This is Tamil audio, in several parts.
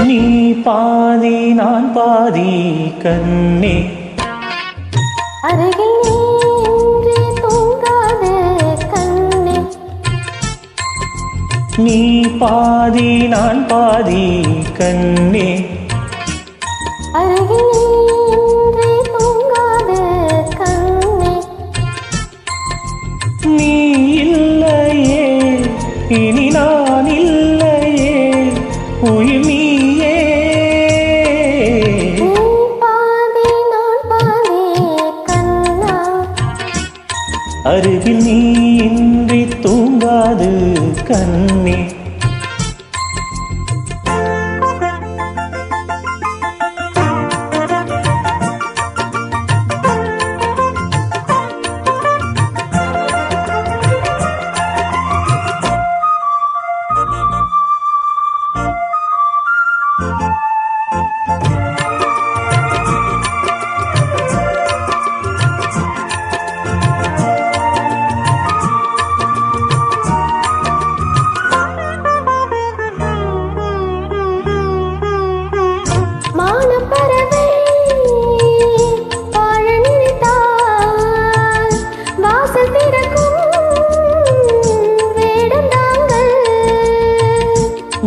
நீ பாதி நான் பாதி கண்ணே, அருகில் நீ தூங்காத கண்ணே. நீ பாதி நான் பாதி கண்ணே, அருகில் நீ தூங்காத கண்ணே. நீ இல்லையே இனி நான் இல்லையே, உயிர் நீயே. நீ பாதி நான் பாதி கண்ணா, அருகில் நீ இன்றி தூங்காது கண்ணே.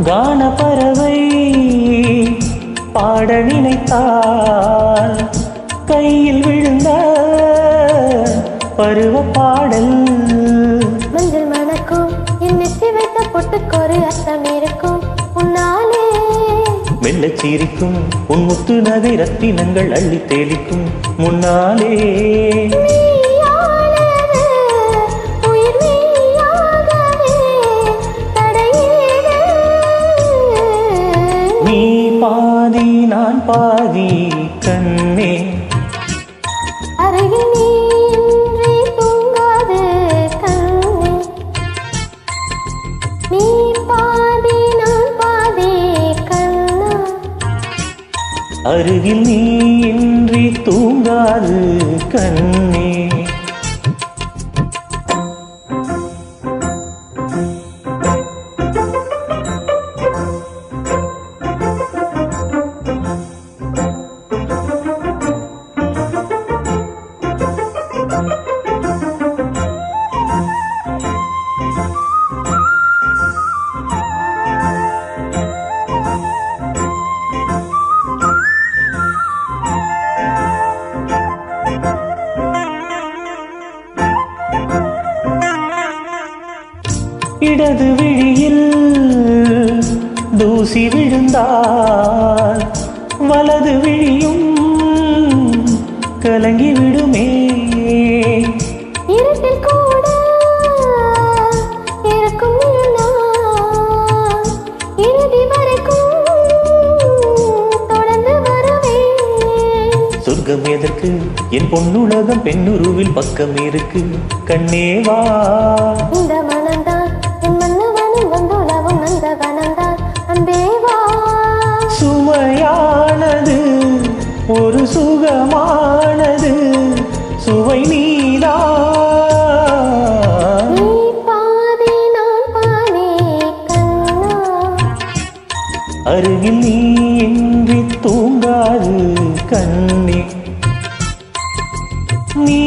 கானப்பறவை பாட நினைத்தால் கையில் விழுந்த பருவ பாடல். மஞ்சள் மணக்கும் என் நெற்றி வைத்த பொட்டுக்கொரு அர்த்தம் இருக்கும் உன்னாலே. வெள்ளச் சீரிக்கும் உன் முத்து நதி ரத்தினங்கள் அள்ளி தேலிக்கும் முன்னாலே. நீ பாதி நான் பாதி கண்ணே, அருகில் நீ இன்றி தூங்காத கண்ணே. நீ பாதி நான் பாதி கண்ணா, அருகில் நீ இன்றி தூங்காது கண்ணே. இடது விழியில் தூசி விழுந்தால் வலது விழியும் கலங்கி விடுமே. இருட்டில் கூட இருக்கும் இறுதி வரைக்கும் தொடர்ந்து வருவேன். சொர்க்கம் எதற்கு என் பொன்னுலகம் பெண்ணுருவில் பக்கம் இருக்கு கண்ணேவா. இந்த மனம்தான் என் மன்னவனும் வந்துலவும் அந்த வனம்தான் அன்பேவா. சுவையானது ஒரு சுகமானது சுவை நீதா. நீ பாதி நான் பாதி கண்ணா, அருகில் நீ இன்றி தூங்காது கண்ணே. நீ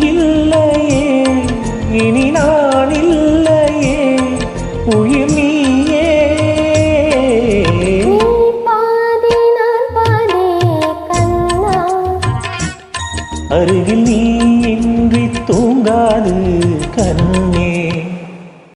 இல்லையே இனி நான் இல்லையே, உயிர் நீயே. நீ பாதி நான் பாதி கண்ணா, அருகில் நீ இன்றி தூங்காது